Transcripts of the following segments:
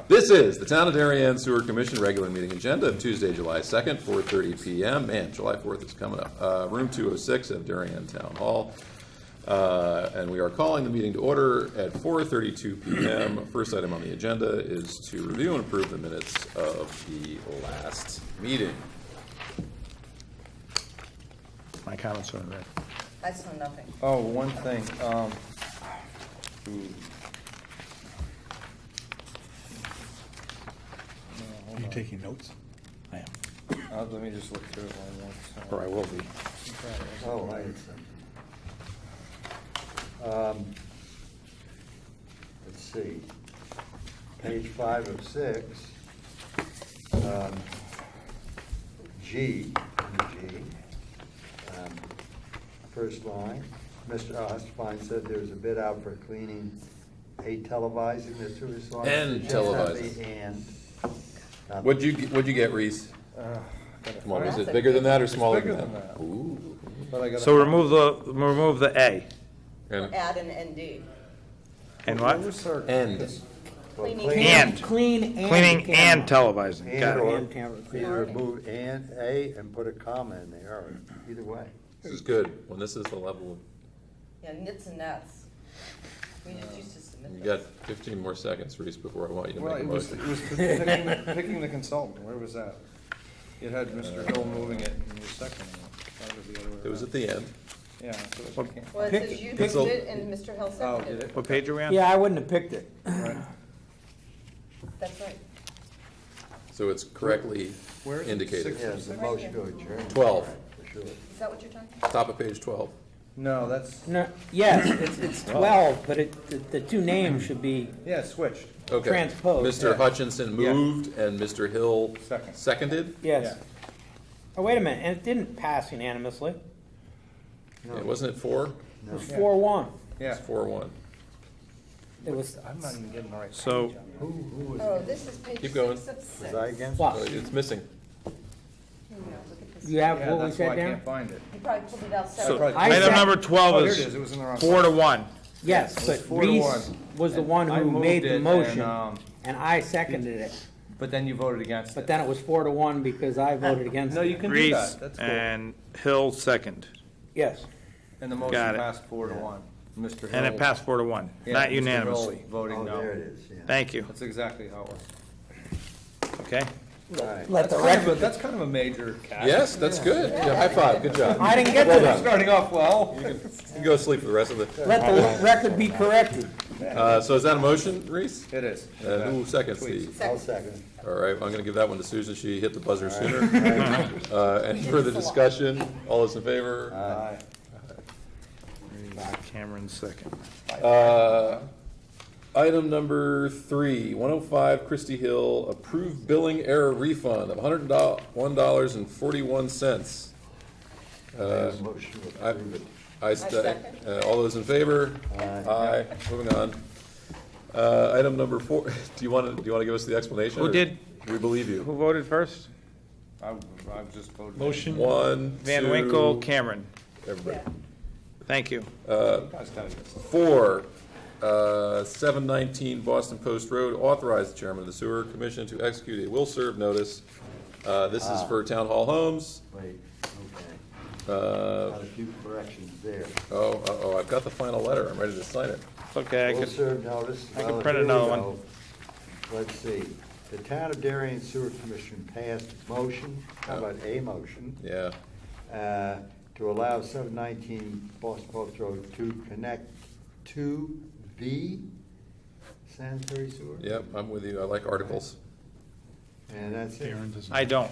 This is the Town of Darien Sewer Commission regular meeting agenda of Tuesday, July 2nd, 4:30 p.m. Man, July 4th is coming up. Room 206 of Darien Town Hall. And we are calling the meeting to order at 4:32 p.m. First item on the agenda is to review and approve the minutes of the last meeting. My comments are in red. I saw nothing. Oh, one thing, Are you taking notes? I am. let me just look through it one more time. Or I will be. Oh, right. Let's see, page 5 of 6, G, first line, Mr. Ostfine said there was a bid out for cleaning, televising the sewer sludge. And It just has televising. the and. not- What'd you get, Reese? Come on, is it bigger than that or smaller bigger than than that? that. Ooh. But I gotta- So remove the A. And Add an ND. And what? Where's our- End. Well, Cleaning. clean And. Cleaning Cleaning and televising. And Got or it. either remove and A and put a comma in there, or either way. This is good, when this is the level Yeah, nits and nats. We just used to submit of, you those. got 15 more seconds, Reese, before I want you to Well, make a it was motion. picking the consultant, where was that? It had Mr. Hill moving it and you seconding it. That was the other way It was around. at the end. Yeah, so it's- I can't Well, it find says you Pick- moved it and Mr. Hill Oh, seconded did it. it? What page are we on? Yeah, I wouldn't have picked it. Right. That's right. So it's correctly Where is it? indicated. Six- Yeah, it's a motion to adjourn. 12. For sure. Is that what you're talking? Top of page 12. No, that's, No, yes, it's 12, but the two names should be, yeah, it switched. Okay. Transposed, Mr. yeah. Hutchinson Yeah. moved and Mr. Hill Second. seconded? yes. Oh, wait a minute, and it didn't pass unanimously. Yeah, wasn't it 4? It was 4-1. Yeah. It's 4-1. It was, I'm not even getting the right. So, page on it. Who was, Oh, this is page Keep going. 6 of 6. was I against? what? Oh, it's missing. Here we go, look at this. You have Yeah, what we that's why I said down? can't find it. You probably pulled it out so separately. I item sec- number 12 Oh, here it is, is it was in the wrong. 4-1. Yes, was but 4-1. Reese was the one I who moved made it the and, motion, and I seconded it. But then you voted against it. But then it was 4-1 because I voted against No, you it. can do Reese that, that's cool. and Hill second. Yes. And the motion Got it. passed 4-1. Mr. Hill. And it passed 4-1, Yeah, not Mr. Hill unanimously. Voting Oh, no. there it is, yeah. Thank you. That's exactly how it works. Okay. All right. Let the That's kind of record, a- That's kind of a major catch. Yes, that's good. Yeah, high five, good job. I didn't get Well to done. that. Starting off well. You can go sleep for the rest of the, Let the record be corrected. so is that a motion, Reese? It is. Who seconds Tweets. the, I'll second. all right, I'm gonna give that one to Susan, she hit the buzzer sooner. Any further discussion? All those in favor? Aye. Cameron second. Item number 3, 105 Christie Hill, approved billing error refund of $101.41. I have a motion to approve it. second. All those in favor? Aye. Moving on. Item number 4, do you want to give us the explanation? Who or did? We believe you. Who voted first? I've just voted. Motion. 1, Van 2, Winkle, Cameron. everybody. Thank you. You guys gotta get this. 4, 719 Boston Post Road, authorize the chairman of the sewer commission to execute a will serve notice. This is for Town Hall Homes. Wait, okay. Uh, Got a few corrections there. Oh, I've got the final letter, I'm ready to sign it. It's okay, I Will could, serve notice. I can Well, print here we another one. go. Let's see. The Town of Darien Sewer Commission passed a motion, how about a motion, Yeah, to allow 719 Boston Post Road to connect to the sanitary sewer? yep, I'm with you, I like articles. And that's it. I don't.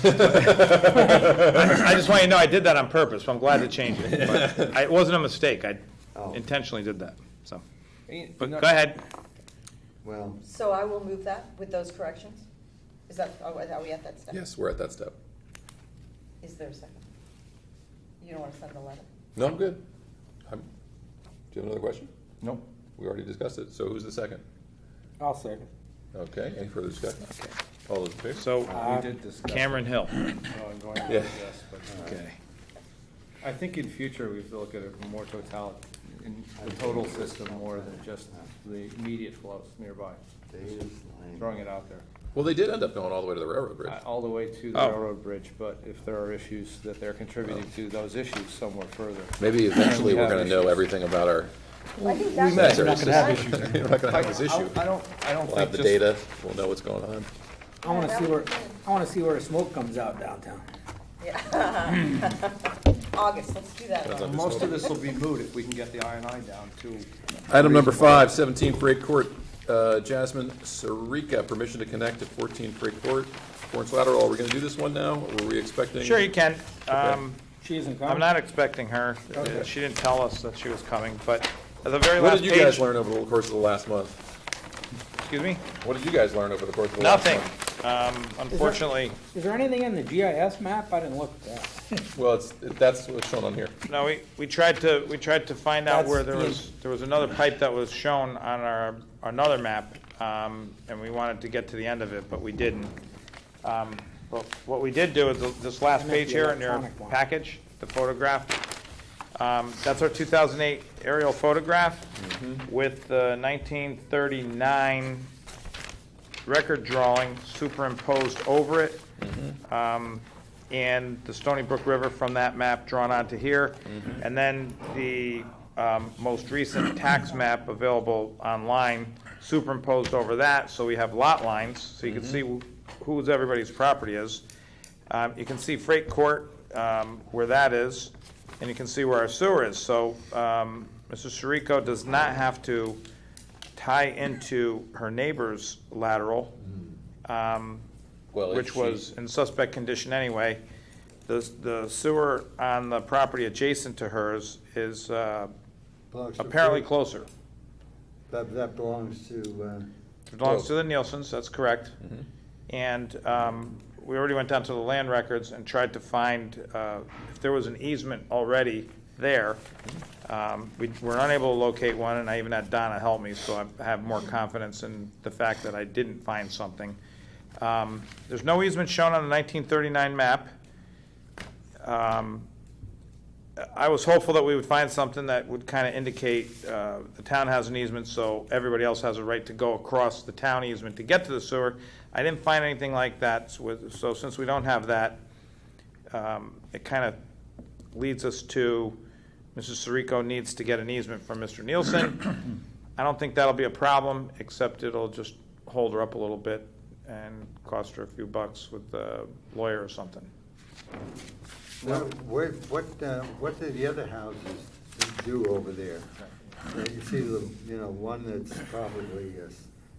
I just want you to know I did that on purpose, so I'm glad to change it. But it wasn't a mistake, I Oh. intentionally did that, so. You're But not- go ahead. Well, So I will move that with those corrections? Is that, are we at that step? Yes, we're at that step. Is there a second? You don't want to send the letter? No, I'm good. Do you have another question? Nope. We already discussed it, so who's the second? I'll second. Okay, any further discussion? Okay. All those in favor? So, We did discuss. Cameron Hill. Oh, I'm going to Yeah. yes, but, Okay. I think in future we have to look at it more totality. in the total system more than just the immediate flows nearby, Davis Lane. throwing it out there. Well, they did end up going all the way to the railroad bridge. All the way to the Oh. railroad bridge, but if there are issues that they're contributing to those issues somewhere further. Maybe eventually We we're have gonna know issues. everything about our I think that's. We're not gonna have issues We're not gonna have this issue. I don't We'll think have the just- data, we'll know what's going on. I wanna see where the smoke comes out downtown. Yeah. August, let's do that. Depends on Most of this will be moot if we can get the I&I down to. Item number 5, 17 Freight Court, Jasmine Sarika, permission to connect at 14 Freight Court. Florence Lateral, are we gonna do this one now, or were we expecting? Sure, you can. She isn't coming? I'm not expecting her. She didn't tell us that she was coming, but at the very What last did you guys page, learn over the course of the last month? excuse me, What did you guys learn over the course of the last nothing. month? Unfortunately, Is there anything in the GIS map? I didn't look at that. Well, that's what's shown on here. no, we tried to find out where That's there was another pipe that was shown on another map, and we wanted to get to the end of it, but we didn't. But what we did do is this last I meant page the here in your electronic one. package, the photograph. That's our 2008 aerial photograph with the 1939 record drawing superimposed over it. And the Stony Brook River from that map drawn onto here. And then the most recent tax map available online superimposed over that, so we have lot lines, so you can see whose everybody's property is. You can see Freight Court, where that is, and you can see where our sewer is. So Mr. Sirico does not have to tie into her neighbor's lateral, Well, which was in suspect condition anyway. The sewer on the property adjacent to hers is Belongs to apparently Freight. closer. That belongs to, It belongs to the Nielsen's, that's correct. And we already went down to the land records and tried to find if there was an easement already there. We were unable to locate one, and I even had Donna help me, so I have more confidence in the fact that I didn't find something. There's no easement shown on the 1939 map. I was hopeful that we would find something that would kind of indicate the town has an easement, so everybody else has a right to go across the town easement to get to the sewer. I didn't find anything like that, so since we don't have that, it kind of leads us to Mrs. Sirico needs to get an easement from Mr. Nielsen. I don't think that'll be a problem, except it'll just hold her up a little bit and cost her a few bucks with the lawyer or something. what do the other houses do over there? You see one that's probably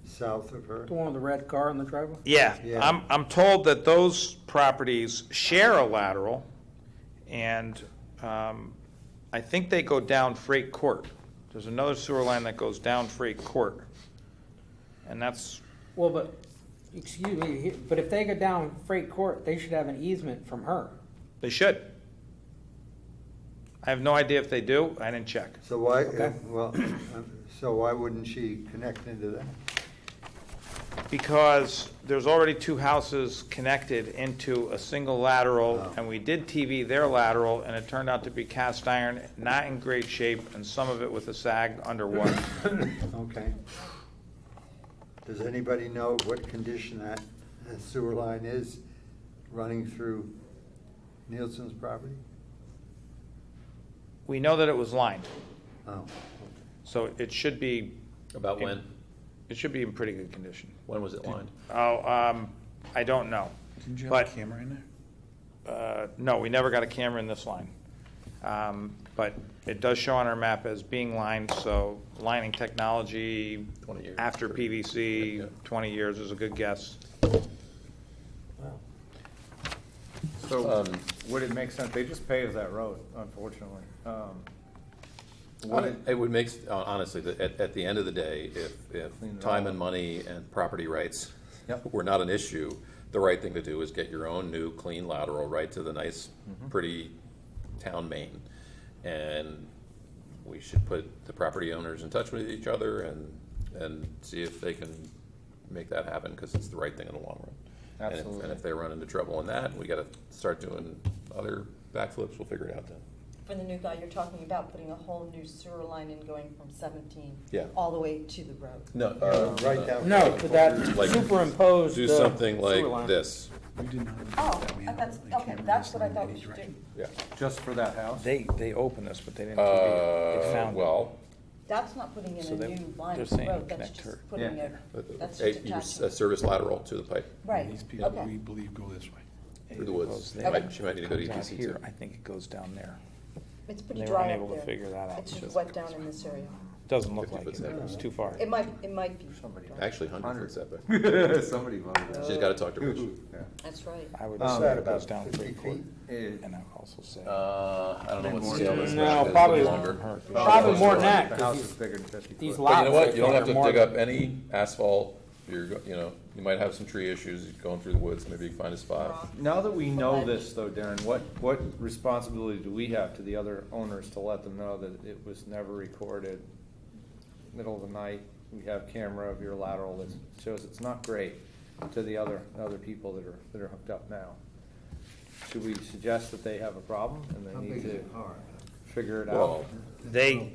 south of her? The one with the red car in the driveway? Yeah, Yeah. I'm told that those properties share a lateral, and I think they go down Freight Court. There's another sewer line that goes down Freight Court, and that's, Well, but, excuse me, but if they go down Freight Court, they should have an easement from her. they should. I have no idea if they do, I didn't check. So why, Okay. so why wouldn't she connect into that? Because there's already two houses connected into a single lateral, Oh. and we did TV their lateral, and it turned out to be cast iron, not in great shape, and some of it with a sag underwater. Okay. Does anybody know what condition that sewer line is running through Nielsen's property? We know that it was lined, Oh, so it should be, About when? it should be in pretty good condition. When was it lined? Oh, I don't know. Didn't you But- have a camera in there? No, we never got a camera in this line. But it does show on our map as being lined, so lining technology 20 years. after PVC, Yeah. 20 years is a good guess. So would it make sense, they just paved that road, unfortunately. Would it- It would make, honestly, at the end of the day, if Clean it time all and money and property rights Yep. were not an issue, the right thing to do is get your own new clean lateral right to the nice, pretty town main. And we should put the property owners in touch with each other and see if they can make that happen, because it's the right thing in the long run. And if- Absolutely. And if they run into trouble in that, we gotta start doing other backflips, we'll figure it out then. for the new guy, you're talking about putting a whole new sewer line in going from 17 Yeah. all the way to the road. No, Right down. No, but that Like, superimposed. do the something sewer like line. this. Oh, that's, okay, that's what I thought we should do. Yeah. Just for that house? They opened this, but they didn't. They found it. Well, That's not putting in So a they- new line they're of the saying road, that's connect her. just putting Yeah. a, that's a just a attaching. service lateral to the pipe Right, These people, okay. we believe, go this way. through the It woods. goes She there. might, she might need to go to Comes out EPC here. too. I think it goes down there. It's pretty They were dry unable up to there. figure that out. It's just Just- wet down in this area. Doesn't look 50 like foot it. setback. It's too far. It might be. Somebody. dry. Actually, 100 foot setback. Somebody voted that. She's gotta talk to Rich. Yeah. That's right. I would What's say that, it goes about down 50 Freight Court. feet? And I'll also say. I don't know what More scale than- this No, is. probably- It's longer. Probably more than that, The 'cause house these- is bigger than 50 these foot. lots. But you know what, I you don't think, have are to more dig than- up any asphalt, you might have some tree issues, going through the woods, maybe you can find a spot. Now that we know this though, Darren, what responsibility do we have to the other owners to let them know that it was never recorded? Middle of the night, we have camera of your lateral that shows it's not great to the other people that are hooked up now. Should we suggest that they have a problem and How they big need is to it hard? figure it out? Well, They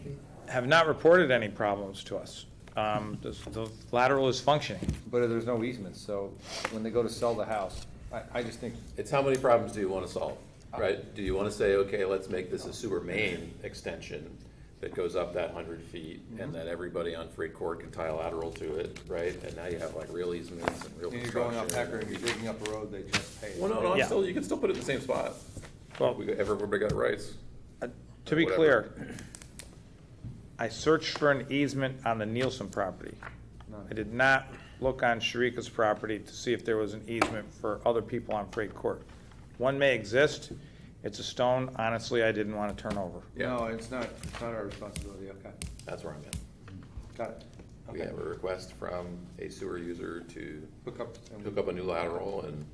have not reported any problems to us. The lateral is functioning. But there's no easements, so when they go to sell the house, I just think, it's how many problems do you wanna solve, right? Do you wanna say, okay, let's make this a sewer main extension that goes up that 100 feet, and then everybody on Freight Court can tie a lateral to it, right? And now you have like real easements and real and you're construction. going up Hecker and you're digging up a road they just paved. Well, no, Yeah. you can still put it in the same spot. Well, Everybody got rights. to be Whatever. clear, I searched for an easement on the Nielsen property. I did not look on Sharika's property to see if there was an easement for other people on Freight Court. One may exist. It's a stone, honestly, I didn't want to turn over. Yeah. No, it's not our responsibility, okay, That's where I'm at. got it. We Okay. have a request from a sewer user to Hook up. hook up a new lateral, and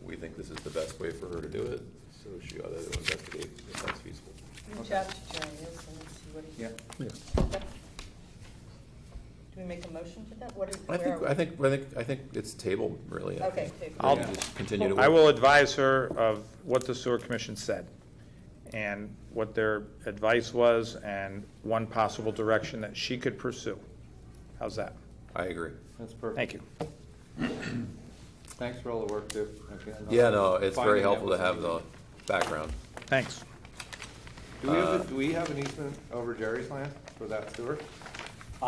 we think this is the best way for her to do it, so she ought to investigate if that's feasible. Reach out to Jerry Nielsen and see what he. Yeah. Okay. Do we make a motion for that? What is, I where are think, I think it's tabled, really. Okay, tabled. I'll- Just continue to I work. will advise her of what the sewer commission said and what their advice was and one possible direction that she could pursue. How's that? I agree. That's perfect. Thank you. Thanks for all the work, too. Okay, I know Yeah, no, it's very finding that helpful to was have something. the background. Thanks. Do we have an easement over Jerry's land for that sewer?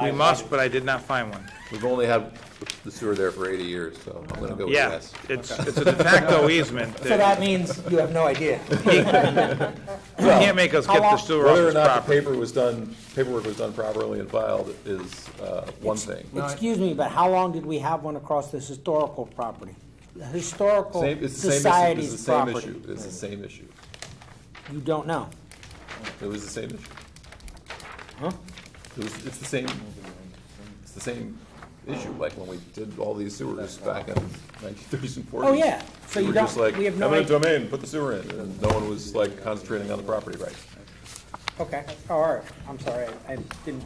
We must, but I did not find one. We've only had the sewer there for 80 years, so I'm gonna go with Yeah, yes. it's a de facto easement. So that means you have no idea. You can't make us get the sewer off Whether or his not the property. paperwork was done properly and filed is one thing. No, I- Excuse me, but how long did we have one across this historical property? The historical It's the same issue, society's it's the same property. issue, it's the same issue. You don't know, It was the same issue. huh? It's the same issue, like when we did all these sewers back in 1930s and 40s. Oh, yeah. So We you were just don't- like, we have no eminent idea. domain, put the sewer in, and no one was like concentrating on the property rights. Okay, all right, I'm sorry, I didn't.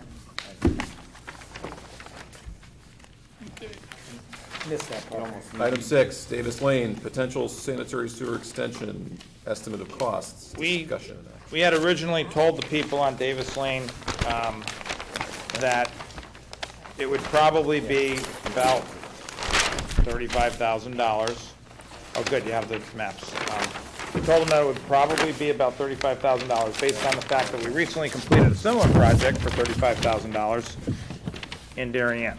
Missed that part. Item 6, Davis Lane, potential sanitary sewer extension, estimate of costs, We- discussion of that. We had originally told the people on Davis Lane that it would probably be about $35,000. Oh, good, you have the maps. We told them that it would probably be about $35,000 based on the fact that we recently completed a similar project for $35,000 in Darien.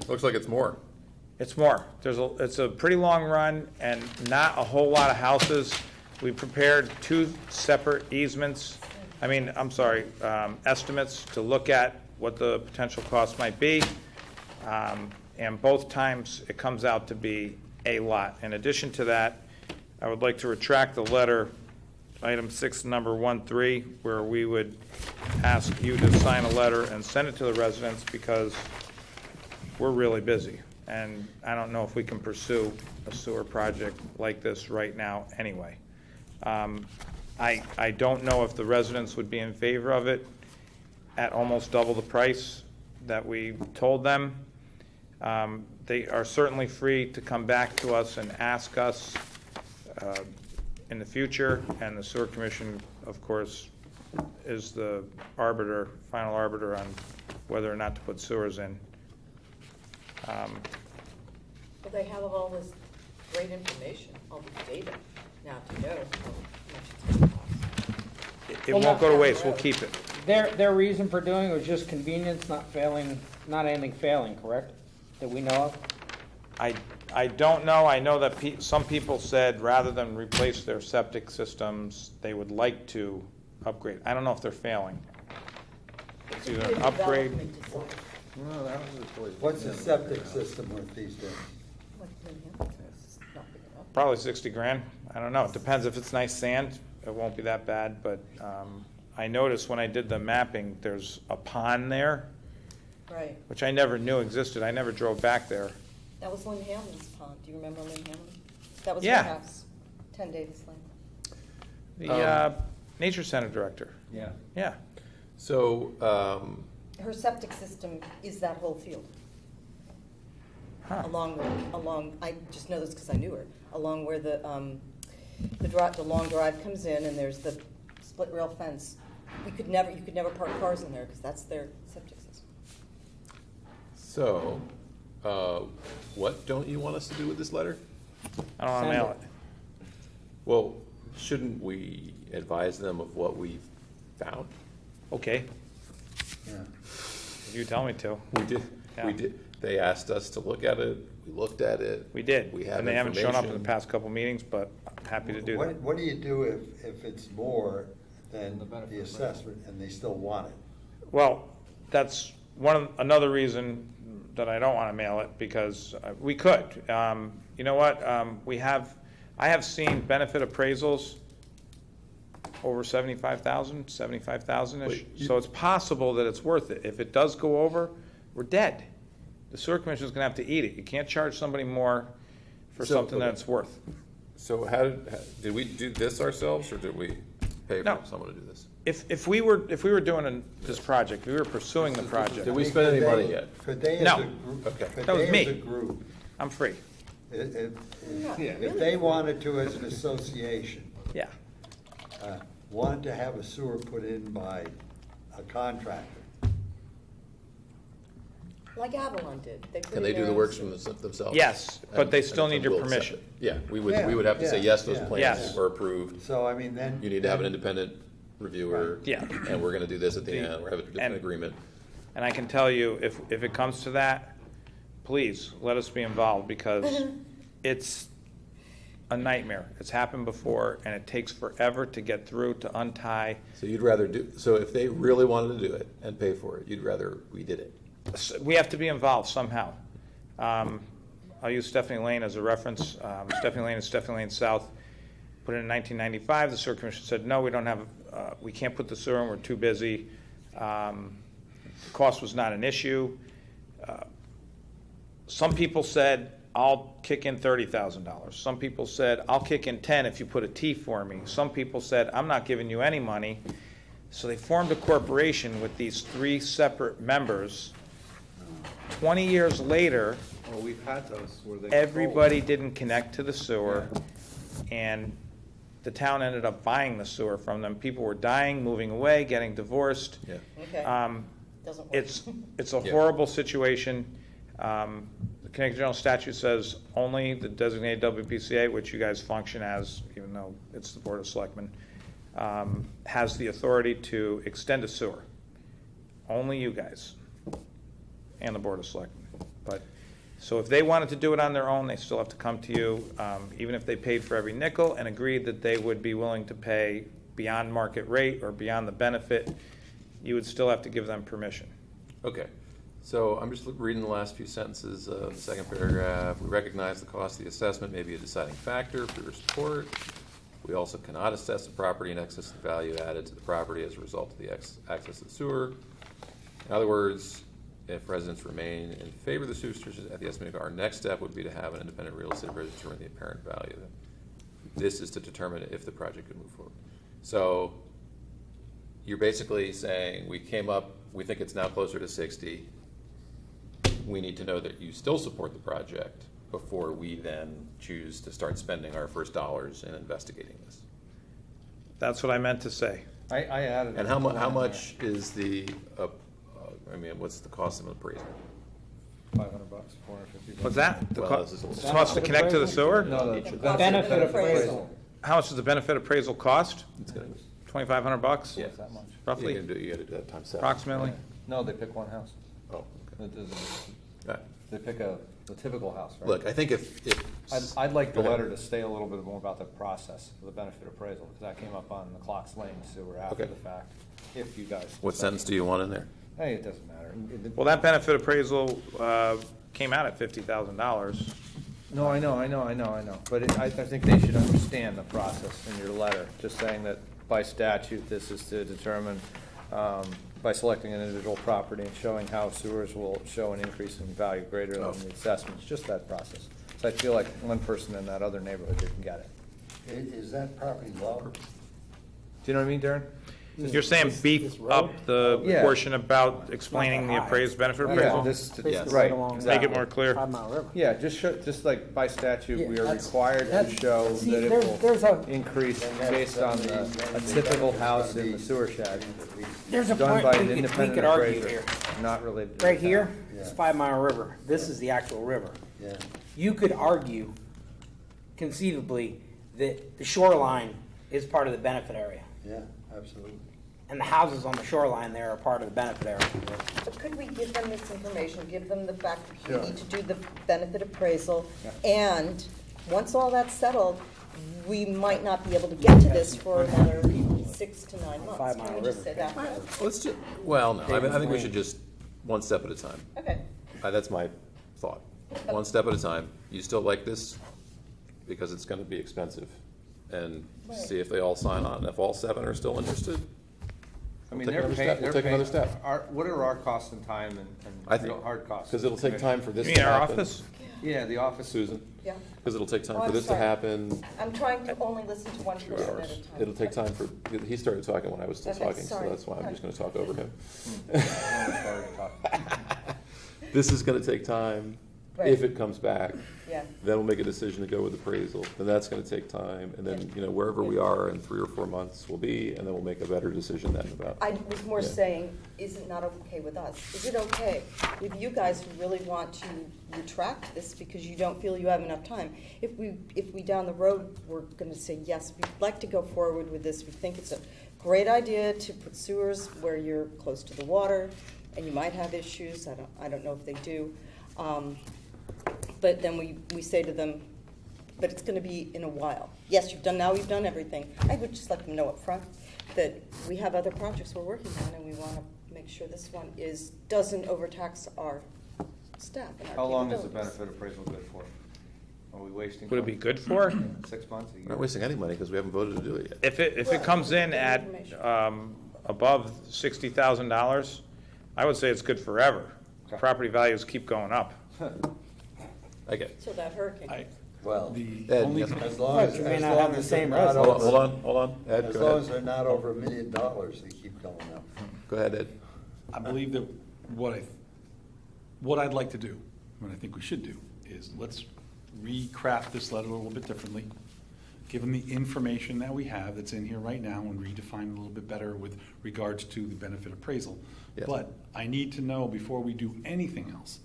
Looks like it's more. It's more. It's a pretty long run and not a whole lot of houses. We prepared two separate estimates to look at what the potential cost might be. And both times, it comes out to be a lot. In addition to that, I would like to retract the letter, item 6, number 13, where we would ask you to sign a letter and send it to the residents because we're really busy. And I don't know if we can pursue a sewer project like this right now anyway. I don't know if the residents would be in favor of it at almost double the price that we told them. They are certainly free to come back to us and ask us in the future, and the sewer commission of course, is the arbiter, final arbiter on whether or not to put sewers in. Well, they have all this great information, all the data now to know how much it's going to cost. It Well, won't go to down the waste, we'll road. keep it. Their reason for doing it was just convenience, not failing, not anything failing, correct? That we know of? I don't know, I know that some people said rather than replace their septic systems, they would like to upgrade. I don't know if they're failing. It's either an upgrade, Development design. No, that was always- What's the septic system worth these days? Like Lynn Hampton, it's not big enough. probably 60 grand. I don't know, it depends if it's nice sand, it won't be that bad, but I noticed when I did the mapping, there's a pond there, Right. which I never knew existed, I never drove back there. That was Lynn Hammond's pond. Do you remember Lynn Hammond? That was her Yeah. house, 10 Davis Lane. The Nature Center director, Yeah. yeah. So, Her septic system is that whole field. Huh. Along, I just know this because I knew her, along where the long drive comes in and there's the split rail fence. You could never park cars in there because that's their septic system. so, what don't you want us to do with this letter? I don't want to Send mail it. it. Well, shouldn't we advise them of what we found? Okay, Yeah. you tell me to. We did, Yeah. we did, they asked us to look at it, we looked at it. We did, We have and they haven't shown up in the information. past couple meetings, but I'm happy to do that. What do you do if it's more than The benefit the rate. assessment and they still want it? Well, that's another reason that I don't want to mail it, because we could. You know what, I have seen benefit appraisals over 75,000-ish. Wait, you- So it's possible that it's worth it. If it does go over, we're dead. The sewer commission's gonna have to eat it. You can't charge somebody more for So, something that okay. it's worth. So did we do this ourselves, or did we pay No. for someone to do this? If we were doing this project, if we were pursuing the project, Did we spend any money yet? Could they as No. a group? Okay. Could That was they me. as a group, I'm free. if they wanted to as an association, Yeah. wanted to have a sewer put in by a contractor, Like Avalon did. Put Can in they do their the own works sewer. from themselves? Yes, but And- they and still it's need a your will accept permission. it. Yeah, we would Yeah, have to say, yeah, yes, those yeah. plans Yes. were approved. so I mean, then. You need to have an independent reviewer. Yeah. And we're gonna do this at the The- end, we're having an and- agreement. And I can tell you, if it comes to that, please, let us be involved, because it's a nightmare. It's happened before, and it takes forever to get through, to untie. So you'd rather so if they really wanted to do it and pay for it, you'd rather we did it? We have to be involved somehow. I'll use Stephanie Lane as a reference. Stephanie Lane is Stephanie Lane South. Put it in 1995, the sewer commission said, no, we don't have, we can't put the sewer in, we're too busy. Cost was not an issue. Some people said, I'll kick in $30,000. Some people said, I'll kick in 10 if you put a T for me. Some people said, I'm not giving you any money. So they formed a corporation with these 3 separate members. 20 years later, Well, we've had those where they. everybody didn't connect to the sewer, and the town ended up buying the sewer from them. People were dying, moving away, getting divorced. Yeah. Okay, doesn't work. It's a Yeah. horrible situation. The Connecticut General Statute says only the designated WPCA, which you guys function as, even though it's the Board of Selectmen, has the authority to extend a sewer. Only you guys and the Board of Selectmen. But, so if they wanted to do it on their own, they still have to come to you, even if they paid for every nickel and agreed that they would be willing to pay beyond market rate or beyond the benefit, you would still have to give them permission. Okay, so I'm just reading the last few sentences of the second paragraph. We recognize the cost of the assessment may be a deciding factor for your support. We also cannot assess the property in excess of the value added to the property as a result of the access to the sewer. In other words, if residents remain in favor of the sewer district at the estimated, our next step would be to have an independent real estate appraiser determine the apparent value. This is to determine if the project could move forward. So you're basically saying, we came up, we think it's now closer to 60. We need to know that you still support the project before we then choose to start spending our first dollars in investigating this. That's what I meant to say. I added. And a how line much is the, I mean, what's the cost of an appraisal? there. $500, $450. What's that? The Well, this is a little- cost to connect to the sewer? No, the Benefit appraisal. How much does the benefit appraisal cost? It's gonna, $2,500 yeah. That much. roughly, You gotta do that times 7. approximately? No, they pick one house. Oh, okay. Yeah. They pick the typical house, right? Look, I think if. I'd like the Go ahead. letter to say a little bit more about the process of the benefit appraisal, because that came up on the Clocks Lane sewer after Okay. the fact, if you guys. What decide. sentence do you want in there? Hey, it doesn't matter. Well, that benefit appraisal came out at $50,000. No, I know, but I think they should understand the process in your letter, just saying that by statute, this is to determine, by selecting an individual property and showing how sewers will show an increase in value greater than the assessments, just that process. So I feel like one person in that other neighborhood didn't get it. Is that property low? Do you know what I mean, Darren? You're saying beef up the Yeah. portion about explaining the appraised benefit Yeah, appraisal? this, Yes. right, Make it exactly. more clear. 5 Mile River. Yeah, just like by statute, we are that's- required to that's- show see, that it there's a- will increase based on a typical house in the sewer shed, There's a done point by we an could independent argue appraiser, here. not related to the Right town. here, it's Yeah. 5 Mile River. This is the actual river. Yeah, You could argue conceivably that the shoreline is part of the benefit area. yeah, absolutely. And the houses on the shoreline there are part of the benefit area. But could we give them this information, give them the fact that Sure. we need to do the benefit appraisal? And once all that's settled, we might not be able to get to this for another 6 to 9 months. 5 Can Mile we just River. say that? Let's just, well, no, I think we should just, one step at a time. Okay. That's my thought. One step at a time. You still like this because it's gonna be expensive. And see if they all sign on. If all 7 are still interested, I mean, Take they're another paying, step. We'll they're take another paying, step. what are our costs in time I and think, real hard costs? because it'll take time for this You to mean our happen. office? Yeah, the office. Susan, Yeah. because it'll take time Oh, for I'm this to sorry. happen. I'm trying to only listen to one 2 person at a hours. time. It'll take time for, he started talking when I was still Okay, talking, so sorry. that's why I'm just gonna talk over him. I'm sorry to talk. This is gonna take time. Right. If it comes back, Yeah. then we'll make a decision to go with appraisal. Then that's gonna take time, and then, wherever we are in 3 or 4 months we'll be, and then we'll make a better decision then about. I was more Yeah. saying, is it not okay with us? Is it okay with you guys who really want to retract this because you don't feel you have enough time? If we down the road, we're gonna say, yes, we'd like to go forward with this, we think it's a great idea to put sewers where you're close to the water, and you might have issues, I don't know if they do. But then we say to them, but it's gonna be in a while. Yes, you've done everything. I would just let them know up front that we have other projects we're working on, and we wanna make sure this one doesn't overtax our staff and our How long is the capabilities. benefit appraisal good for? Are we wasting? Would it be time? good for? 6 months, a We're year? not wasting any money because we haven't voted to do it yet. If it comes in at above $60,000, I would say it's good forever. Okay. Property values keep going up. I get it. So that hurricane. Well, Ed, Only yes. as long But as, you may as not long have the as they're same not residents. Hold on, over, hold on. Ed, as go long as ahead. they're not over $1 million, they keep going up. Go ahead, Ed. I believe that what I'd like to do, what I think we should do, is let's recraft this letter a little bit differently. Give them the information that we have that's in here right now and redefine it a little bit better with regards to the benefit appraisal. Yes. But I need to know before we do anything else,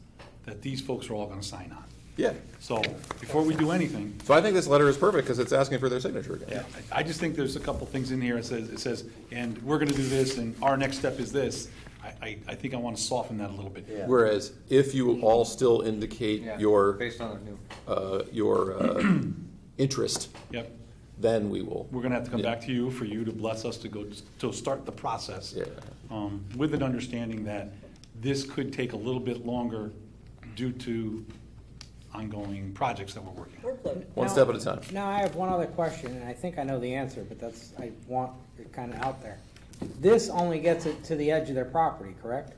that these folks are all gonna sign on. Yeah. So, before we do anything, So I think this letter is perfect because it's asking for their signature again. yeah, I just think there's a couple things in here, it says, and we're gonna do this, and our next step is this. I think I wanna soften that a little bit. Yeah. Whereas if you all still indicate Yeah, your, based on the new. interest, Yep, then we will. we're gonna have to come Yeah. back to you for you to bless us to go, to start the process. Yeah. With an understanding that this could take a little bit longer due to ongoing projects that we're working on. Workload. One Now- step at a time. Now, I have one other question, and I think I know the answer, but I want it kind of out there. This only gets it to the edge of their property, correct?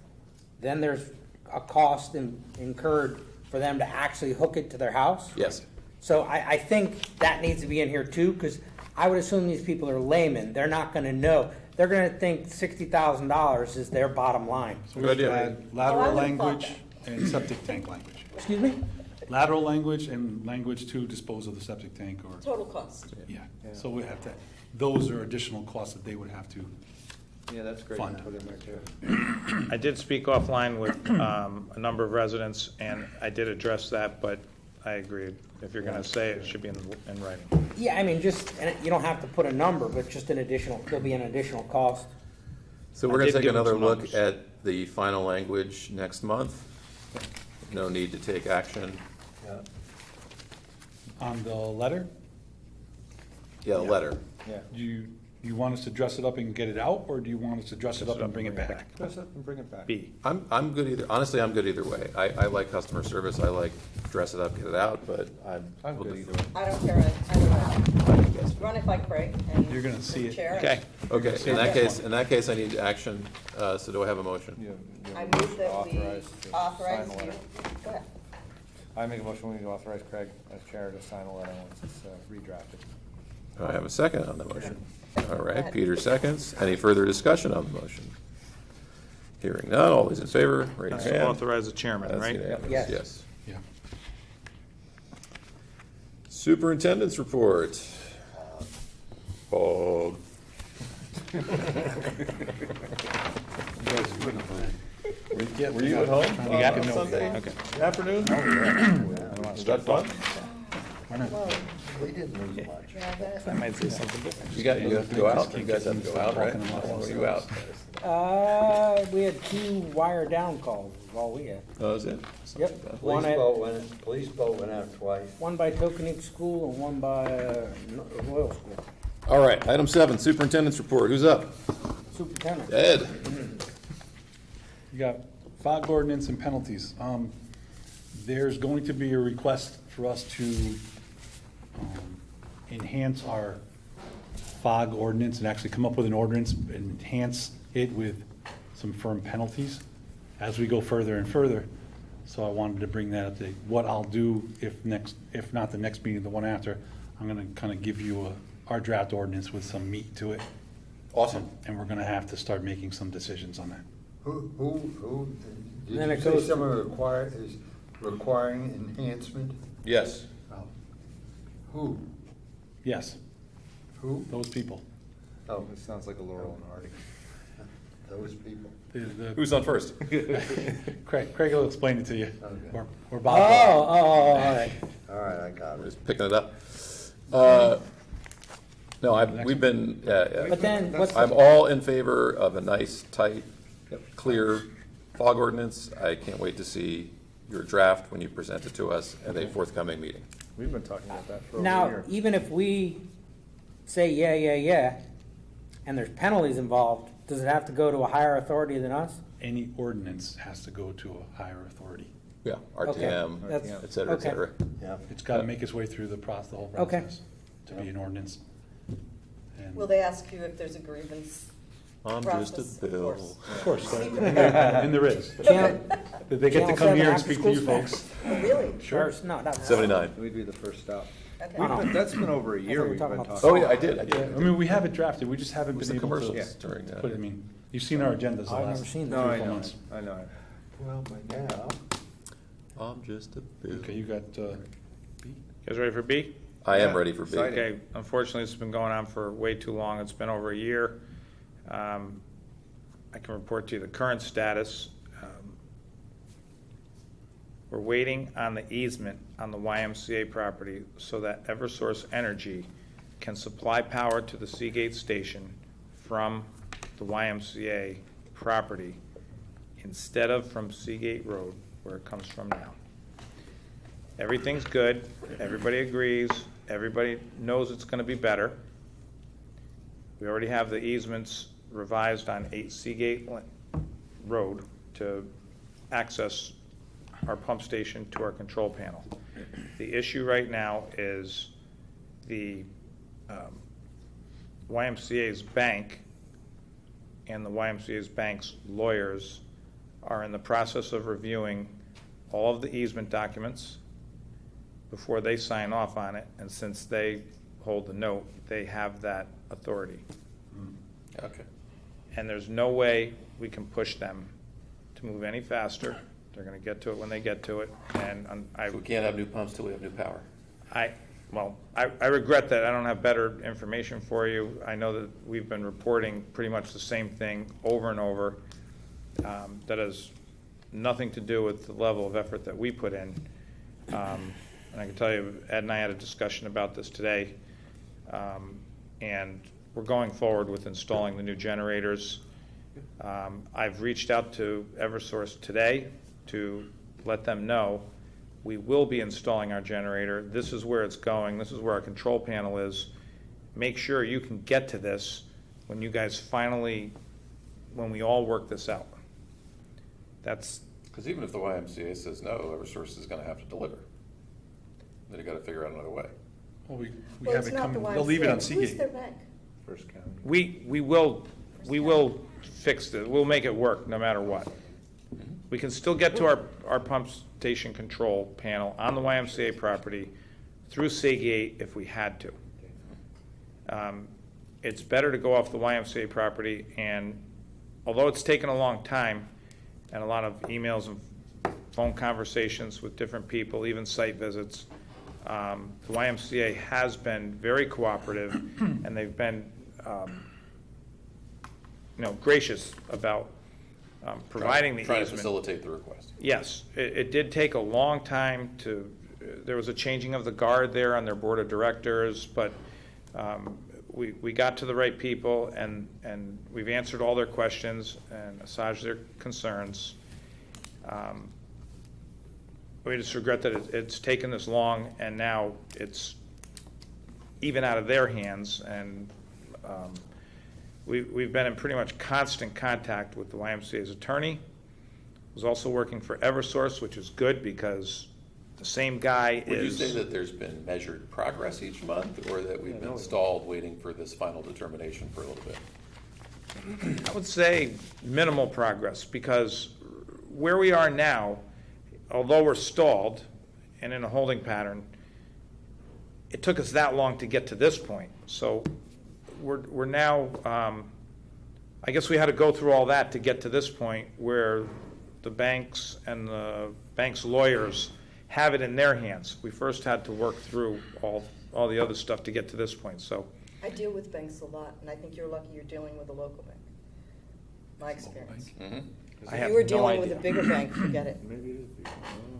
Then there's a cost incurred for them to actually hook it to their house? Yes. So I think that needs to be in here too, because I would assume these people are laymen. They're not gonna know. They're gonna think $60,000 is their bottom line. So Good idea. we should add Oh, I lateral would've thought language and septic tank language. Excuse me? lateral language and language to dispose of the septic tank or, Total cost. yeah. So we have to, those are additional costs that they would have to, Yeah, that's great. Fund. to Put in there too. I did speak offline with a number of residents, and I did address that, but I agreed. If you're gonna say it, it should be in writing. Yeah, I mean, just, and you don't have to put a number, but just an additional, there'll be an additional cost. So I we're gonna did take give them another some look numbers. at the final language next month. No need to take action. Yeah. on the letter, Yeah, the letter. Yeah. you want us to dress it up and get it out, or do you want us to dress it up and bring it back? Dress up and bring it back. B. I'm good either, honestly, I'm good either way. I like customer service, I like dress it up, get it out, but I'm we'll good just- either way. I don't care, I don't know. Run it by Craig and. You're gonna see it. Chair. Okay. Okay, in that case, I need action, so do I have a motion? I move that we Authorize to authorize sign the you, letter. go ahead. I make a motion, we authorize Craig as chair to sign the letter once it's redrafted. Do I have a second on the motion? All Go right, ahead. Peter seconds. Any further discussion on the motion? Hearing none, all those in favor, raise That's your to hand. authorize the chairman, That's right? unanimous, Yes. yes. Yeah. Superintendent's report. Bob. Were you at home You got on it? Sunday Okay. afternoon? Was that fun? We didn't lose much. That might say something different. You have to go out? You guys have to go out, right? When were you out? We had 2 wire down calls, is all we had. Oh, is it? Yep. One Police boat went out twice. One by Tokenique School and one by Royal School. All right, item 7, superintendent's report. Who's up? Superintendent. Ed? You got fog ordinance and penalties. There's going to be a request for us to enhance our fog ordinance and actually come up with an ordinance and enhance it with some firm penalties as we go further and further. So I wanted to bring that up. What I'll do if not the next meeting, the one after, I'm gonna kind of give you our draft ordinance with some meat to it. Awesome. And we're gonna have to start making some decisions on that. Who, Then did it you say goes- someone is requiring enhancement? Yes. Who? Yes, Who? those people. Oh, This sounds like a Laurel and Hardy. those people. Who's on first? Craig will explain it to you, Okay. or Oh, Bob. all right. All right, I got it. Just picking it up. No, we've been, But then, what's, I'm all in favor of a nice, tight, clear fog ordinance. I can't wait to see your draft when you present it to us at a forthcoming meeting. We've been talking about that for over a now, year. even if we say yeah, and there's penalties involved, does it have to go to a higher authority than us? Any ordinance has to go to a higher authority. Yeah, Okay, RTM, that's- et cetera, et okay. cetera. Yeah. It's got to make its way through the whole Okay. process to be an ordinance. And- Will they ask you if there's a grievance? I'm just Process, a of bill. course. Of course, and there is. Channel- They get to Channel come 7 here and after speak to you school folks. Oh, really? Sure. No, not 79. We'd be the first stop. Okay. That's been over a thought year you were we've talking been about talking. Oh, yeah, I did. I mean, we have it drafted, we just haven't What's been the able to commercials during that? put it, I mean, you've seen our agendas the I've last never seen three, No, I 4 know, months. I know. Well, but yeah. I'm just a bill. Okay, you got, You guys ready for B? I am Yeah, ready for B. exciting. Okay, unfortunately, it's been going on for way too long. It's been over a year. I can report to you the current status. We're waiting on the easement on the YMCA property so that Eversource Energy can supply power to the Seagate station from the YMCA property instead of from Seagate Road, where it comes from now. Everything's good, everybody agrees, everybody knows it's gonna be better. We already have the easements revised on 8 Seagate Road to access our pump station to our control panel. The issue right now is the YMCA's bank and the YMCA's bank's lawyers are in the process of reviewing all of the easement documents before they sign off on it, and since they hold the note, they have that authority. Okay. And there's no way we can push them to move any faster They're gonna get to it when they get to it, and So we can't have new pumps till we have new power. I regret that I don't have better information for you. I know that we've been reporting pretty much the same thing over and over. That has nothing to do with the level of effort that we put in. And I can tell you, Ed and I had a discussion about this today. And we're going forward with installing the new generators. I've reached out to Eversource today to let them know we will be installing our generator. This is where it's going. This is where our control panel is. Make sure you can get to this when you guys finally, when we all work this out. That's, Because even if the YMCA says no, Eversource is gonna have to deliver. Then you gotta figure out another way. Well, we Well, have it's it not the come, they'll leave it on YMCA. Who's their Seagate. bank? First County. we will fix it. We'll make it work no matter what. We can still get to our pump station control panel on the YMCA property through Seagate if we had to. It's better to go off the YMCA property, and although it's taken a long time, and a lot of emails and phone conversations with different people, even site visits, the YMCA has been very cooperative, and they've been, gracious about providing the Trying to easement. facilitate the request. Yes, it did take a long time there was a changing of the guard there on their board of directors, but we got to the right people, and we've answered all their questions and assuaged their concerns. We just regret that it's taken this long, and now it's even out of their hands, and we've been in pretty much constant contact with the YMCA's attorney, who's also working for Eversource, which is good because the same guy Would you is. say that there's been measured progress each month, or that we've been stalled waiting for this final determination for a little bit? I would say minimal progress, because where we are now, although we're stalled and in a holding pattern, it took us that long to get to this point. So we're now, I guess we had to go through all that to get to this point where the banks and the bank's lawyers have it in their hands. We first had to work through all the other stuff to get to this point, so. I deal with banks a lot, and I think you're lucky you're dealing with a local bank. My experience. Mhm. I If have you were no dealing with a idea. bigger bank, forget it. Maybe it is.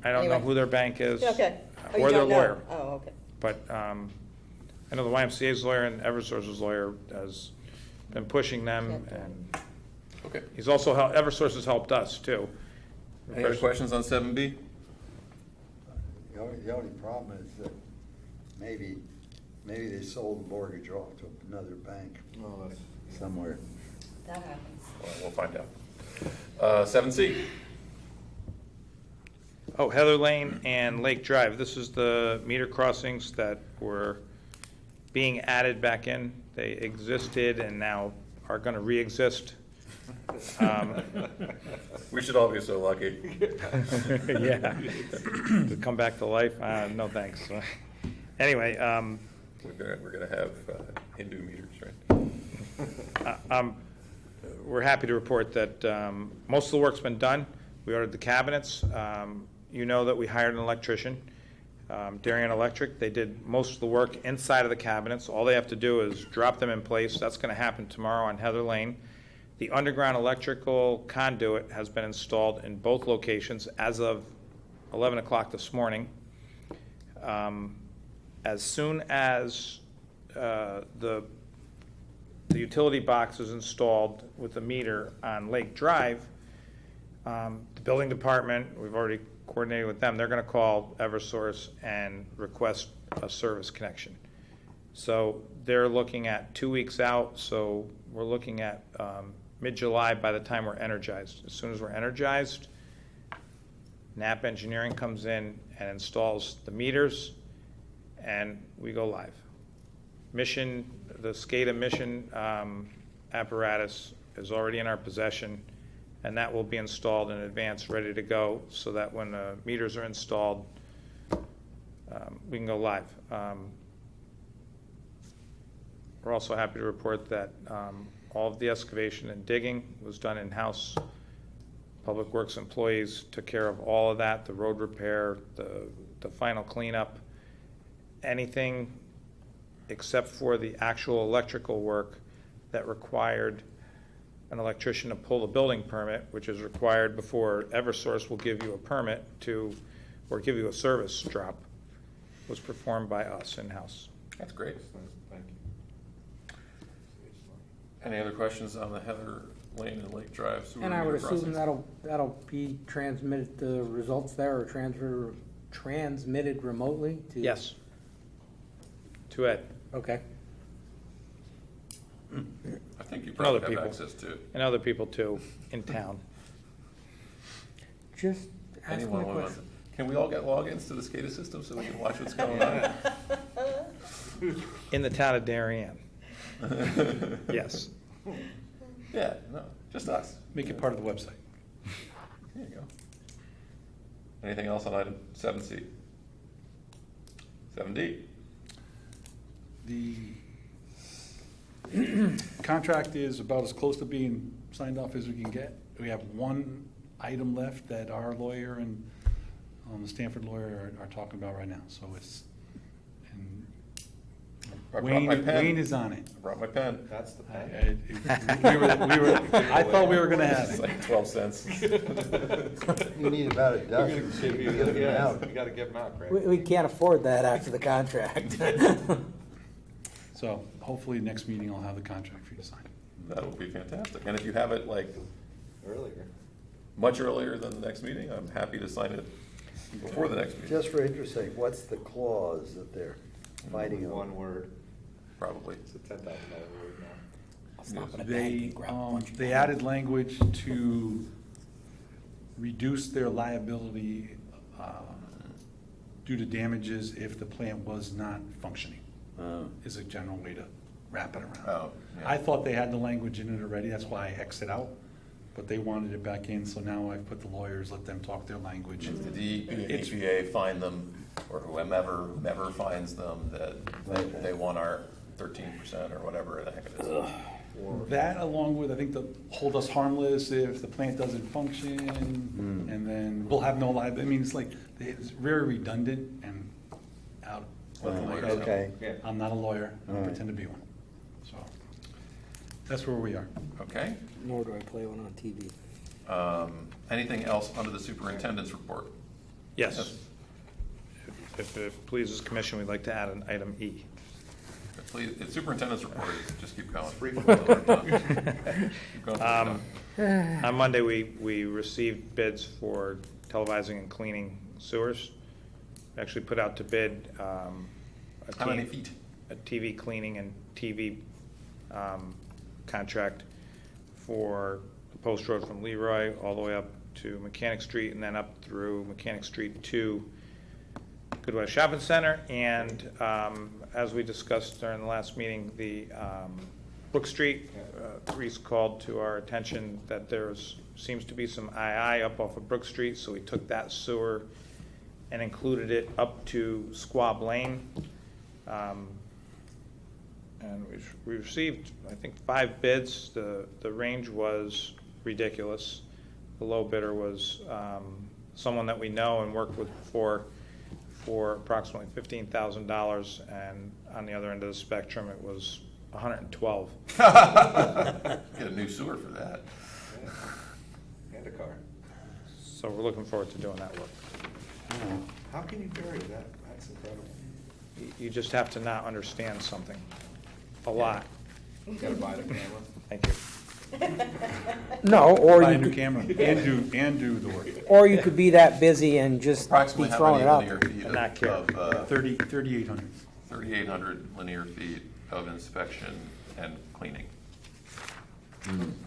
I don't know Anyway. who their bank is. Okay. Oh, you Or their don't know? lawyer. Oh, okay. But I know the YMCA's lawyer and Eversource's lawyer has been pushing them, Can't do it. and Okay. he's also, Eversource has helped us, too. Any other questions on 7B? The only problem is that maybe they sold the mortgage off to another bank somewhere. That happens. Well, we'll find out. 7C. Oh, Heather Lane and Lake Drive, this is the meter crossings that were being added back in. They existed and now are going to re-exist. We should all be so lucky. Yeah, to come back to life, no thanks. Anyway, We're gonna have Hindu meters, right? we're happy to report that most of the work's been done. We ordered the cabinets. You know that we hired an electrician, Darien Electric. They did most of the work inside of the cabinets. All they have to do is drop them in place. That's going to happen tomorrow on Heather Lane. The underground electrical conduit has been installed in both locations as of 11 o'clock this morning. As soon as the utility box is installed with the meter on Lake Drive, the building department, we've already coordinated with them, they're going to call Eversource and request a service connection. So they're looking at 2 weeks out, so we're looking at mid-July by the time we're energized. As soon as we're energized, NAP Engineering comes in and installs the meters, and we go live. Mission, the SCADA mission apparatus is already in our possession, and that will be installed in advance, ready to go, so that when the meters are installed, we can go live. We're also happy to report that all of the excavation and digging was done in-house Public Works employees took care of all of that, the road repair, the final cleanup, anything except for the actual electrical work that required an electrician to pull the building permit, which is required before Eversource will give you a permit to, or give you a service drop, was performed by us in-house. That's great. Thank you. Any other questions on the Heather Lane and Lake Drive sewer And I would meter assume crossings? that'll be transmitted, the results there are transmitted remotely to? Yes. To Ed Okay. I think you and probably other have people. access to it. and other people too in town. Just ask me a Anyone wants. question. Can we all get logins to the SCADA system so we can watch what's going on? In the town of Darien. Yes. Yeah, no, just us. Make it part of the website. There you go. Anything else on item 7C? 7D? The contract is about as close to being signed off as we can get. We have one item left that our lawyer and the Stanford lawyer are talking about right now, so it's, and I brought my pen. Wayne is on it. I brought my pen. That's the I- pen. I thought we were gonna have It's it. like 12 cents. You need about a dozen. to get them out. You gotta give them out, Craig. We can't afford that after the contract. So hopefully next meeting I'll have the contract for you to sign. That would be fantastic. And if you have it like Earlier. much earlier than the next meeting, I'm happy to sign it before the next meeting. Just for interest's sake, what's the clause that they're fighting on? One word. Probably. It's a $10,000 word now. I'll stop at a bank They, and grab a bunch of they added language to reduce their liability due to damages if the plant was not functioning, is a general way to wrap it around. Oh, yeah. I thought they had the language in it already, that's why I Xed it out, but they wanted it back in, so now I've put the lawyers, let them talk their language. If the DEP and It's- EPA find them, or whomever finds them, that they want our 13% or whatever the heck it is. That along with, I think, the hold us harmless if the plant doesn't function, and then we'll have no liability. I mean, it's like, it's very redundant and out. Let the lawyers know. Okay. Yeah. I'm not a lawyer, I All don't right. pretend to be one. So, that's where we are. Okay. Nor do I play one on TV. Anything else under the superintendent's report? Yes. If it pleases the commission, we'd like to add an item E. Please, the superintendent's report, just keep going. Keep Keep going. On Monday, we received bids for televising and cleaning sewers. We actually put out to bid a How many team- feet? a TV cleaning and TV contract for the post road from Leroy all the way up to Mechanic Street and then up through Mechanic Street to Goodway Shopping Center. And as we discussed during the last meeting, the Brook Street, Reese called to our attention that seems to be some II up off of Brook Street, so we took that sewer and included it up to Squab Lane. And we received, I think, 5 bids. The range was ridiculous. The low bidder was someone that we know and worked with before for approximately $15,000, and on the other end of the spectrum, it was $112. Get a new sewer for that. And a car. So we're looking forward to doing that work. How can you bury that? That's incredible. You just have to not understand something a lot. You gotta buy the camera. Thank you. No, or Buy a you new could, camera and do the work. or you could be that busy and just be Approximately how throwing many it out linear there. feet And not care. of 3,800. 3,800 linear feet of inspection and cleaning?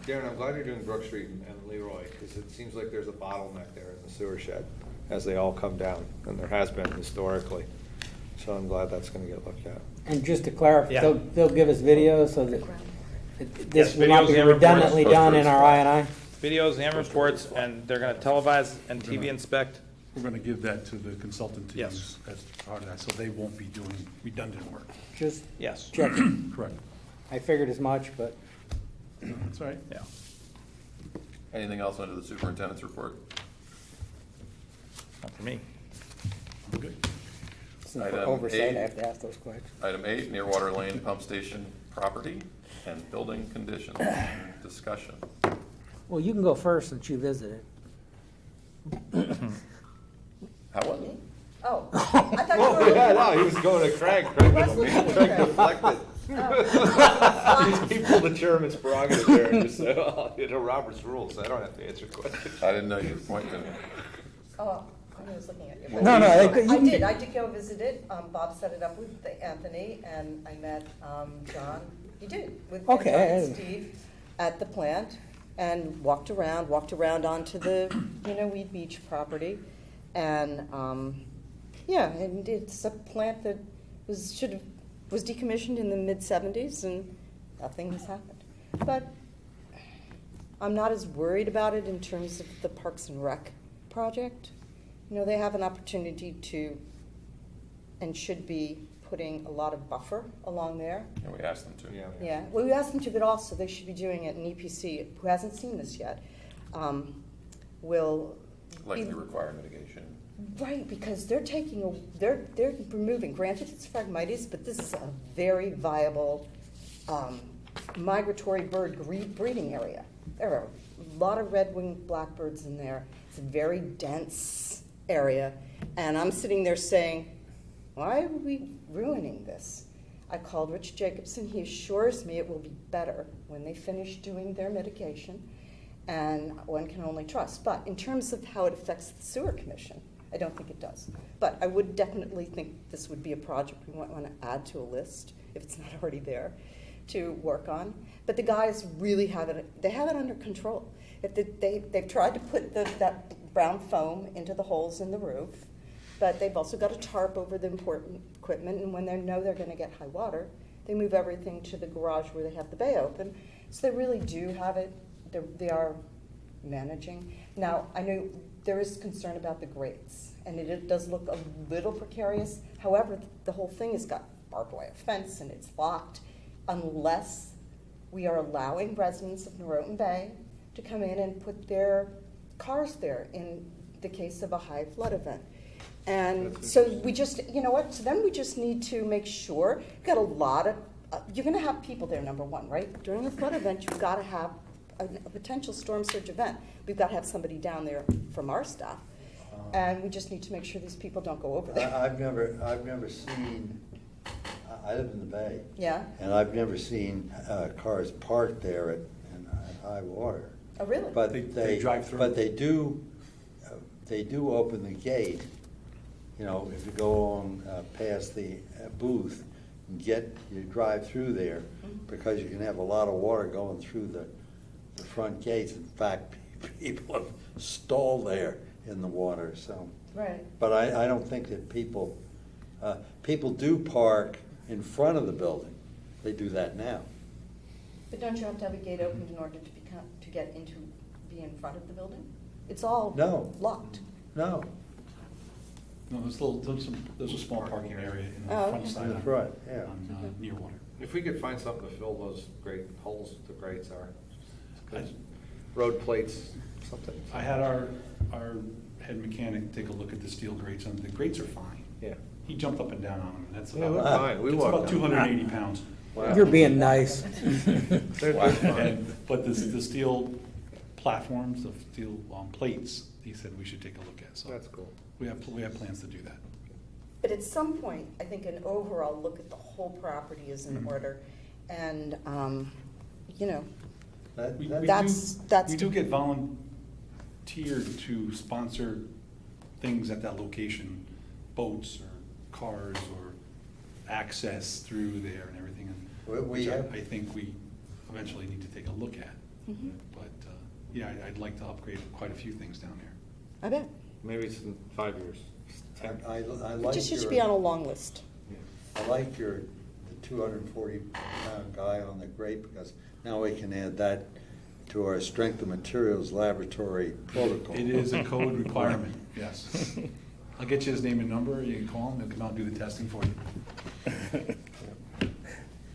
Darren, I'm glad you're doing Brook Street and Leroy, because it seems like there's a bottleneck there in the sewer shed as they all come down, and there has been historically. So I'm glad that's gonna get looked at. And just to clarify, Yeah. they'll give us videos so that this Yes, will not videos be and redundantly reports. done in our I&I. Videos and reports, and they're going to televise and TV inspect. We're going to give that to the consultant to Yes. use as part of that, so they won't be doing redundant work. Just Yes. checking. Correct. I figured as much, but That's all right. Yeah. Anything else under the superintendent's report? Not for me. Good. Since Item for oversight, I eight. have to ask those questions. Item 8, Nearwater Lane Pump Station property and building conditions. Discussion. Well, you can go first since you visited. How was it? Oh, I thought you were. Oh, yeah, no, he was going to Craig. Craig I was was looking at Craig Craig. deflected. He pulled the chairman's prerogative there and just said, oh, you know, Robert's rules, I don't have to answer questions. I didn't know you were pointing. Oh, I was looking at you. No, no, I did go visit it. Bob set it up with Anthony, and I met John. You did with Okay, John I and didn't- Steve at the plant, and walked around onto the Weed Beach property, and yeah, and it's a plant that was decommissioned in the mid-'70s, and nothing has happened. But I'm not as worried about it in terms of the Parks and Rec project. They have an opportunity to and should be putting a lot of buffer along there. And we asked them to. Yeah, well, we asked them to, but also they should be doing it in EPC, who hasn't seen this yet, will. Likely require mitigation. Right, because they're removing, granted it's Phragmites, but this is a very viable migratory bird breeding area. There are a lot of red-winged blackbirds in there. It's a very dense area, and I'm sitting there saying, why are we ruining this? I called Rich Jacobson. He assures me it will be better when they finish doing their mitigation, and one can only trust. But in terms of how it affects the sewer commission, I don't think it does. But I would definitely think this would be a project we might want to add to a list, if it's not already there, to work on. But the guys really have it under control. They've tried to put that brown foam into the holes in the roof, but they've also got a tarp over the important equipment, and when they know they're going to get high water, they move everything to the garage where they have the bay open. So they really do have it. They are managing. Now, I know there is concern about the grates, and it does look a little precarious. However, the whole thing has got barbed wire fence, and it's locked unless we are allowing residents of Norotan Bay to come in and put their cars there in the case of a high flood event. And so we just, so then we just need to make sure, got a lot of, you're gonna have people there, number one, right? During a flood event, you've gotta have a potential storm surge event. We've gotta have somebody down there from our staff. And we just need to make sure these people don't go over there. I've never seen, I live in the Bay. Yeah? And I've never seen cars parked there at high water. Oh, really? But They drive through. But they do open the gate, if you go on past the booth, and you drive through there, because you can have a lot of water going through the front gates. In fact, people have stalled there in the water, so. Right. But I don't think that people do park in front of the building. They do that now. But don't you have to have a gate opened in order to be in front of the building? It's all No. locked. No, No, there's a small parking area in the Oh, front okay. side. that's right, yeah. On Nearwater. If we could find something to fill those great holes the grates are, I- road plates, something. I had our head mechanic take a look at the steel grates, and the grates are fine. Yeah. He jumped up and down on them, and that's Yeah, about, they're fine. We it's walked about them. 280 pounds. Wow. You're being nice. They're fine. But the steel platforms, the steel plates, he said we should take a look at, so. That's cool. We have plans to do that. But at some point, I think an overall look at the whole property is in Mhm. order. And, We That's- do get volunteered to sponsor things at that location, boats or cars or access through there and everything. We Which have- I think we eventually need to take a look at. Mhm. But, yeah, I'd like to upgrade quite a few things down there. I bet. Maybe it's in 5 years. 10. I It like just should your- be on a long list. I like the 240-pound guy on the grate, because now we can add that to our strength of materials laboratory protocol. It is a code requirement, yes. I'll get you his name and number, you can call him, he'll come out and do the testing for you.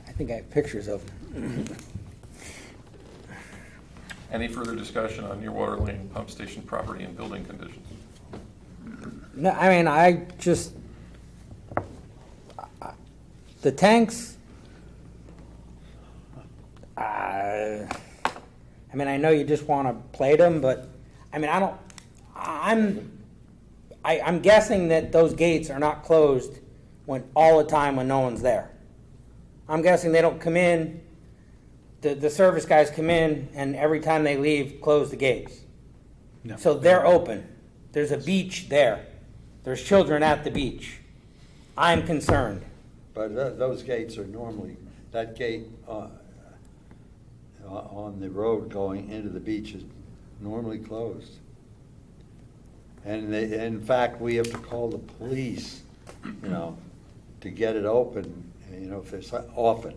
I think I have pictures of them. Any further discussion on Near Water Lane pump station property and building conditions? No, I mean, the tanks, I mean, I know you just want to plate them, but, I mean, I'm guessing that those gates are not closed all the time when no one's there. I'm guessing they don't come in, the service guys come in, and every time they leave, close the gates. No. So they're open. There's a beach there. There's children at the beach. I'm concerned. But those gates are normally, that gate on the road going into the beach is normally closed. And in fact, we have to call the police, to get it open, if there's often.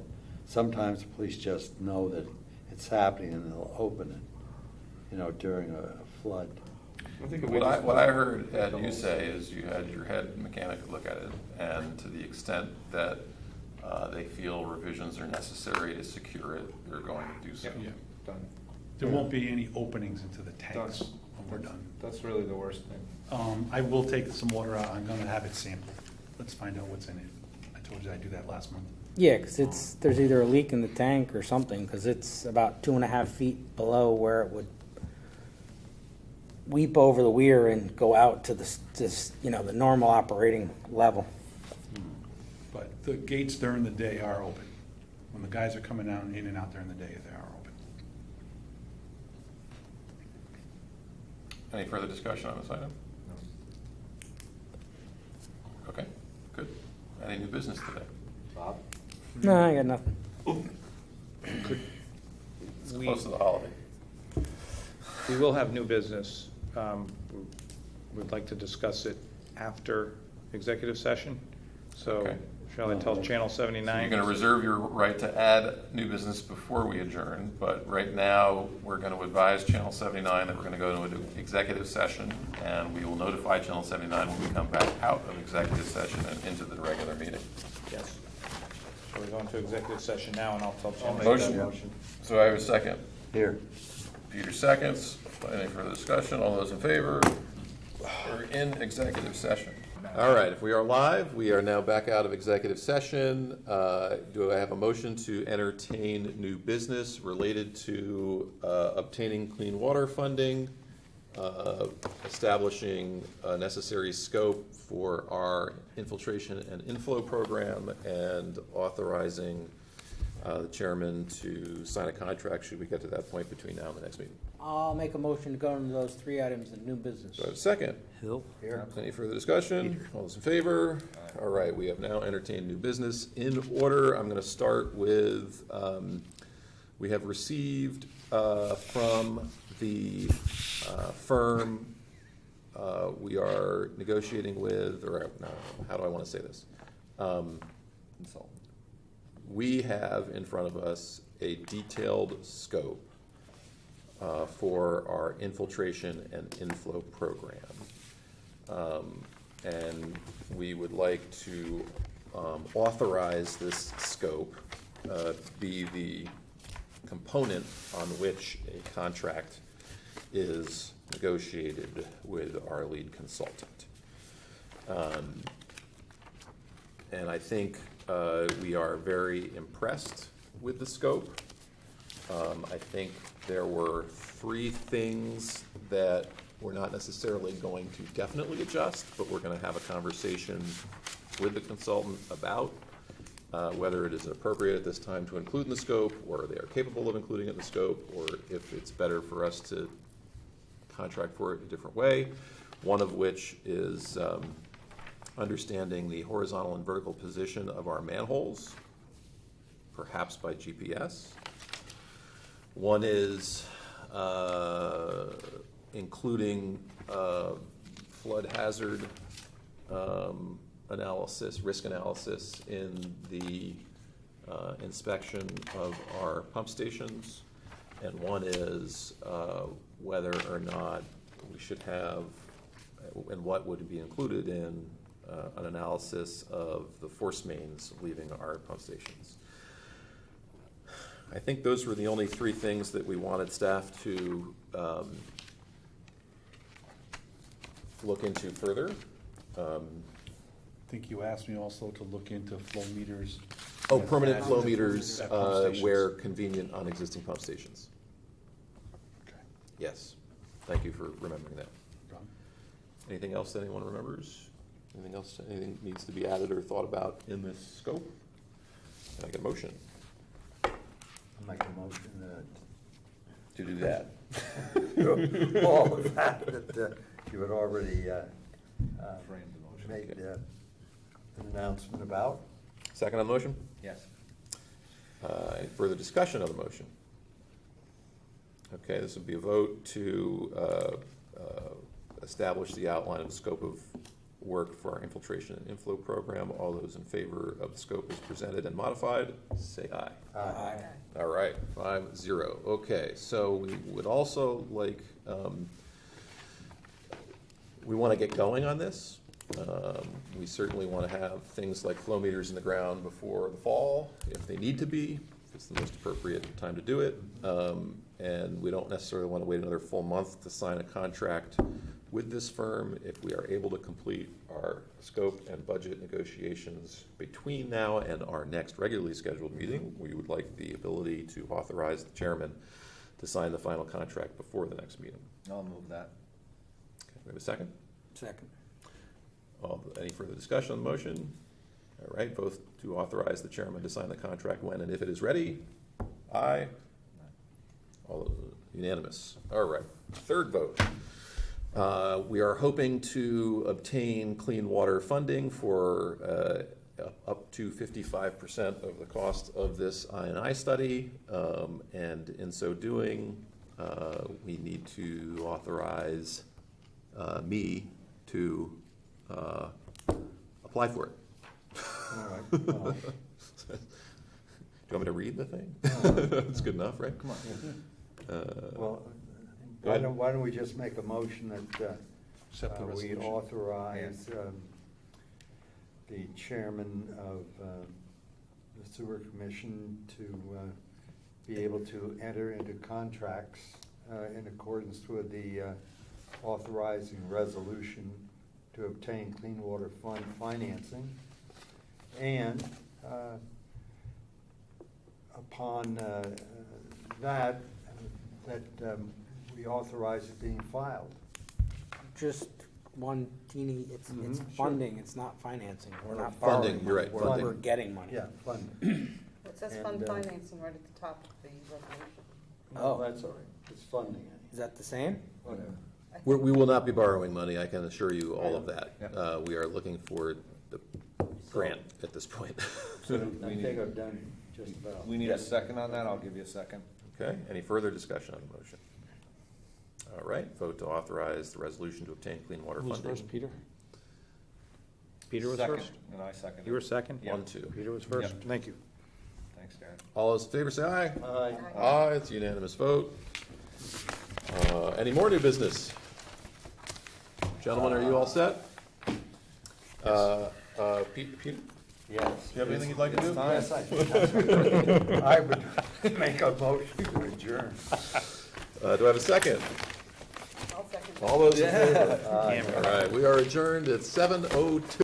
Sometimes the police just know that it's happening and they'll open it, during a flood. What I heard Ed you say is you had your head mechanic look at it, and to the extent that they feel revisions are necessary to secure it, they're going to do so. Yeah. Done. There won't be any openings into the tanks Done. when we're done. That's really the worst thing. I will take some water out. I'm gonna have it sampled. Let's find out what's in it. I told you I'd do that last month. Yeah, because there's either a leak in the tank or something, because it's about 2.5 feet below where it would weep over the weir and go out to the normal operating level. But the gates during the day are open. When the guys are coming out in and out during the day, they are open. Any further discussion on this item? Okay, good. Any new business today? Bob? No, I got nothing. It's close to the holiday. We will have new business. We'd like to discuss it after executive session. So Okay. shall I tell Channel So 79? you're going to reserve your right to add new business before we adjourn, but right now, we're going to advise Channel 79 that we're going to go into an executive session, and we will notify Channel 79 when we come back out of executive session and into the regular meeting. Yes. So we're going to executive session now, and I'll tell Channel. Motion. So I have a second. Here. Peter seconds. Any further discussion? All those in favor? We're in executive session. All right, if we are live, we are now back out of executive session. Do I have a motion to entertain new business related to obtaining clean water funding, establishing a necessary scope for our infiltration and inflow program, and authorizing the chairman to sign a contract should we get to that point between now and the next meeting? I'll make a motion to go into those 3 items of new business. Do I have a second? Here. Any further discussion? All those in favor? All right, we have now entertained new business. In order, I'm going to start with, we have received from the firm we are negotiating with, or no, how do I want to say this? We have in front of us a detailed scope for our infiltration and inflow program. And we would like to authorize this scope be the component on which a contract is negotiated with our lead consultant. And I think we are very impressed with the scope. I think there were 3 things that we're not necessarily going to definitely adjust, but we're going to have a conversation with the consultant about whether it is appropriate at this time to include in the scope, or they are capable of including it in the scope, or if it's better for us to contract for it a different way. One of which is understanding the horizontal and vertical position of our manholes, perhaps by GPS. One is including flood hazard analysis, risk analysis in the inspection of our pump stations. And one is whether or not we should have, and what would be included in an analysis of the force mains leaving our pump stations. I think those were the only three things that we wanted staff to look into further. I think you asked me also to look into flow meters. Oh, permanent flow At meters pump stations. where convenient on existing pump stations. Okay. Yes, thank you for remembering that. Done. Anything else that anyone remembers? Anything needs to be added or thought about in this scope? Can I get a motion I'll make a motion to do that? that, all of that, you had already Framed the motion. made an announcement about. Second on the motion? Yes. Any further discussion of the motion? Okay, this would be a vote to establish the outline of the scope of work for our infiltration and inflow program. All those in favor of the scope as presented and modified, say aye. Aye. All right, 5-0. Okay, so we would also like, we want to get going on this. We certainly want to have things like flow meters in the ground before the fall, if they need to be. It's the most appropriate time to do it. And we don't necessarily want to wait another full month to sign a contract with this firm. If we are able to complete our scope and budget negotiations between now and our next regularly scheduled meeting, we would like the ability to authorize the chairman to sign the final contract before the next meeting. I'll move that. Okay, we have a second? Second. Any further discussion on the motion? All right, vote to authorize the chairman to sign the contract when and if it is ready. Aye. All unanimous. All right, third vote. We are hoping to obtain clean water funding for up to 55% of the cost of this I&I study. And in so doing, we need to authorize me to apply for it. All right. Well, Do you want me to read the thing? That's good enough, right? Come on. Well, Go ahead. why don't we just make a motion that Accept the we resolution. authorize the chairman of the sewer commission to be able to enter into contracts in accordance with the authorizing resolution to obtain clean water fund financing, and upon that we authorize it being filed. Just one teeny, it's Sure. funding, it's not financing. We're not Funding, borrowing you're money, right, we're- funding. We're getting money. Yeah, fund. It says And, fund financing right at the top of the resolution. Oh. That's all right, it's funding. Is that the same? Whatever. We will not be borrowing money, I can assure you all of that. Yeah. We are looking for the grant at this point. So I we think need, I've done just about. we need a second on that, I'll give you a second. Okay, any further discussion on the motion? All right, vote to authorize the resolution to obtain clean water Who's funding. first, Peter? Peter was Second, first? and I second. You were second? Yeah. 1-2. Peter was first? Yep. Thank you. Thanks, Darren. All those in favor say aye. Aye. Aye, it's a unanimous vote. Any more new business? Gentlemen, are you all set? Peter, Yes. do you have anything you'd like to do? Yes, I would make a motion to adjourn. Do I have a second? I'll second. All those in favor? Aye. All right, we are adjourned at 7:02.